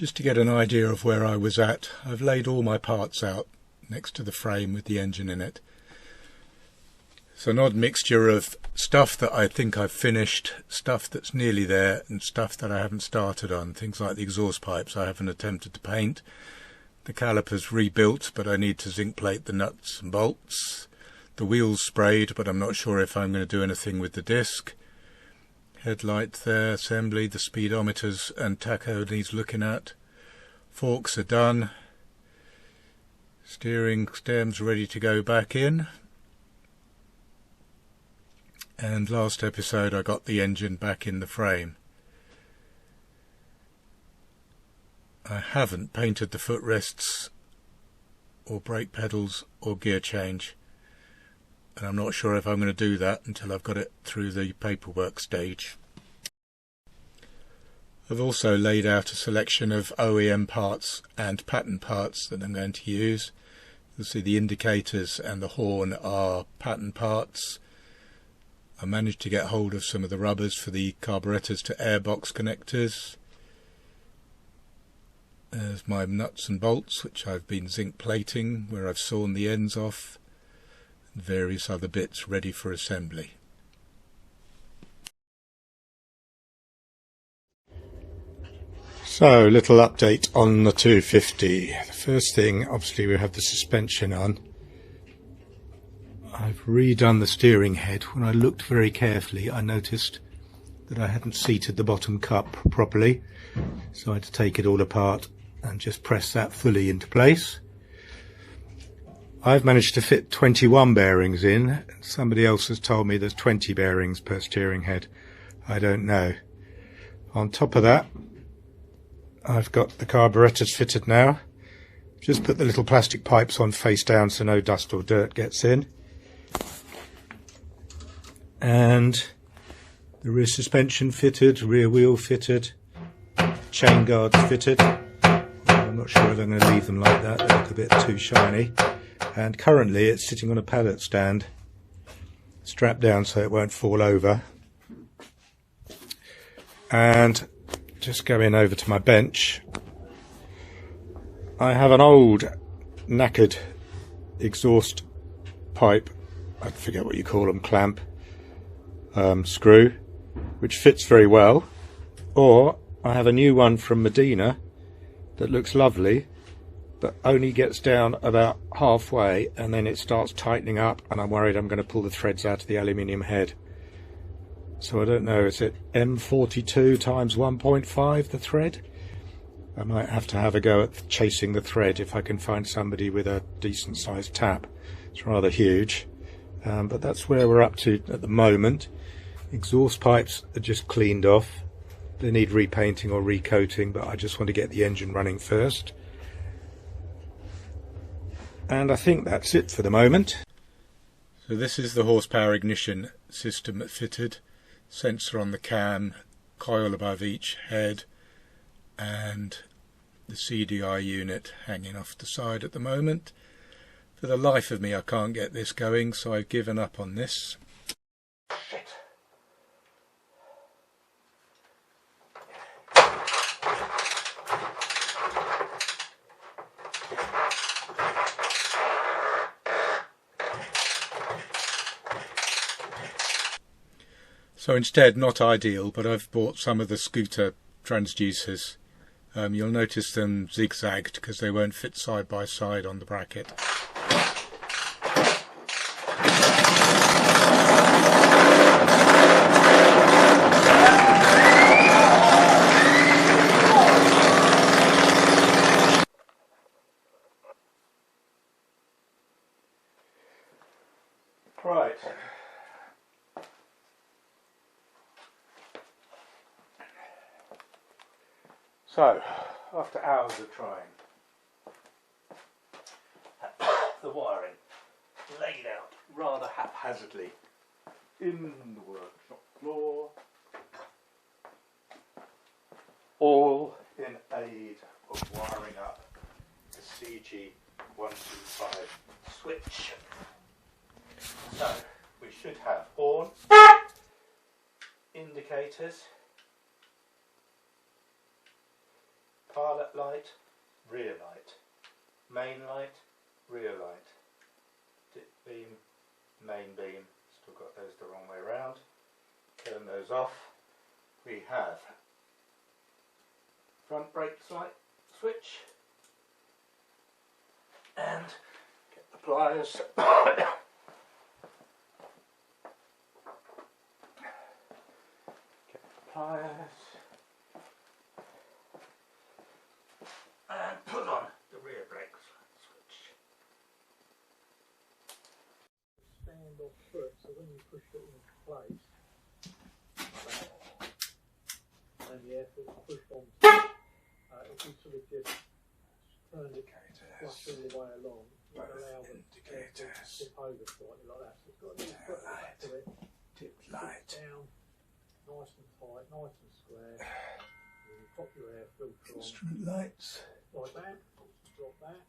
Just to get an idea of where I was at, I've laid all my parts out next to the frame with the engine in it. It's an odd mixture of stuff that I think I've finished, stuff that's nearly there, and stuff that I haven't started on. Things like the exhaust pipes I haven't attempted to paint. The calipers rebuilt, but I need to zinc plate the nuts and bolts. The wheels sprayed, but I'm not sure if I'm going to do anything with the disc. Headlight there, assembly, the speedometers and tacho needs looking at. Forks are done. Steering stem's ready to go back in. And last episode I got the engine back in the frame. I haven't painted the footrests or brake pedals or gear change, and I'm not sure if I'm going to do that until I've got it through the paperwork stage. I've also laid out a selection of OEM parts and pattern parts that I'm going to use. You'll see the indicators and the horn are pattern parts. I managed to get hold of some of the rubbers for the carburetors to airbox connectors. There's my nuts and bolts, which I've been zinc plating, where I've sawn the ends off, and various other bits ready for assembly. So, little update on the 250. The first thing, obviously, we have the suspension on. I've redone the steering head. When I looked very carefully, I noticed that I hadn't seated the bottom cup properly, so I had to take it all apart and just press that fully into place. I've managed to fit 21 bearings in. Somebody else has told me there's 20 bearings per steering head. I don't know. On top of that, I've got the carburetors fitted now. Just put the little plastic pipes on face down so no dust or dirt gets in. And the rear suspension fitted, rear wheel fitted, chain guards fitted. I'm not sure if I'm going to leave them like that, they look a bit too shiny. And currently it's sitting on a pallet stand, strapped down so it won't fall over. And just going over to my bench, I have an old knackered exhaust pipe, I forget what you call them, clamp, screw, which fits very well. Or I have a new one from Medina that looks lovely, but only gets down about halfway and then it starts tightening up, and I'm worried I'm going to pull the threads out of the aluminium head. So I don't know, is it M42 times 1.5 the thread? I might have to have a go at chasing the thread if I can find somebody with a decent sized tap. It's rather huge, but that's where we're up to at the moment. Exhaust pipes are just cleaned off. They need repainting or recoating, but I just want to get the engine running first. And I think that's it for the moment. So this is the horsepower ignition system fitted. Sensor on the cam, coil above each head, and the CDI unit hanging off the side at the moment. For the life of me I can't get this going, so I've given up on this. Shit. So instead, not ideal, but I've bought some of the scooter transducers. You'll notice them zigzagged because they won't fit side by side on the bracket. Right. So, after hours of trying, the wiring laid out rather haphazardly in the workshop floor, all in aid of wiring up the CG125 switch. So, we should have horn, indicators, pilot light, rear light, main light, rear light, dip beam, main beam, still got those the wrong way around. Turn those off. We have front brake light switch, and get the pliers. Get the pliers and put on the rear brake switch. Stand off foot, so when you push it into place, and the air filter pushed on, if you sort of just turn it flush all the way along, it will allow the air filter to tip over slightly like that. So it's got a little foot back to it, Dip light. down, nice and tight, nice and square. And you pop your air filter on Instrument lights. like that, drop that,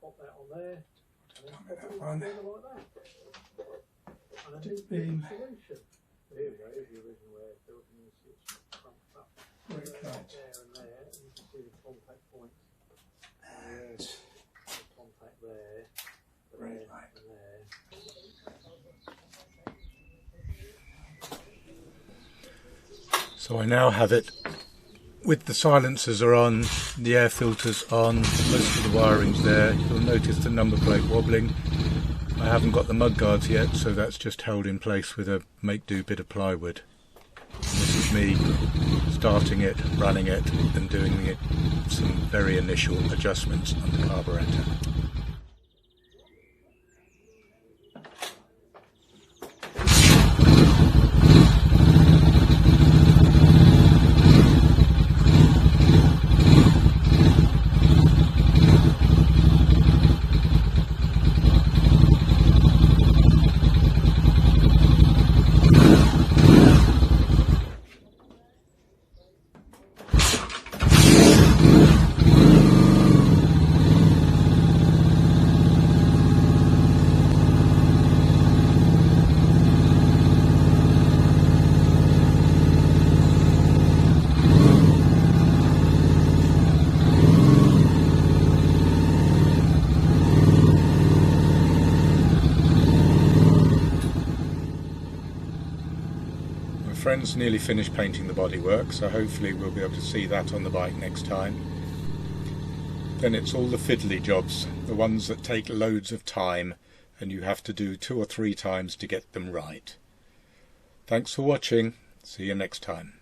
pop that on there, and then pop it that in one. together like that. And a Dip neat beam. solution. Here we go, here's the original air filter, and you see it's crunked up Brake light. there and there, and you can see the contact points. And The contact there, Red there, light. and there. so I now have it with the silencers are on, the air filters on, most of the wiring's there. You'll notice the number plate wobbling. I haven't got the mud guards yet, so that's just held in place with a make-do bit of plywood. And this is me starting it, running it, and doing it, some very initial adjustments on the carburetor. Friends nearly finished painting the bodywork, so hopefully we'll be able to see that on the bike next time. Then it's all the fiddly jobs, the ones that take loads of time and you have to do 2 or 3 times to get them right. Thanks for watching. See you next time.